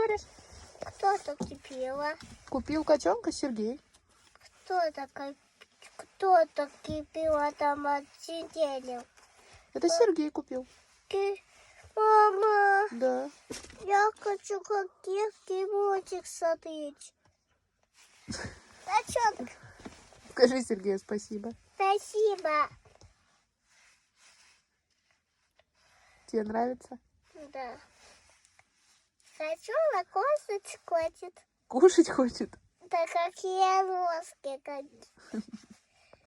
говоришь? Кто-то кипела. Купил котенка Сергей. Кто-то кипела там отсидели. Это Сергей купил. Мама, Да. я хочу каких мультик смотреть. Котенок, Скажи Сергею спасибо. спасибо. Тебе нравится? Да. Хочу лакосать хочет. Кушать хочет? Да какие носки.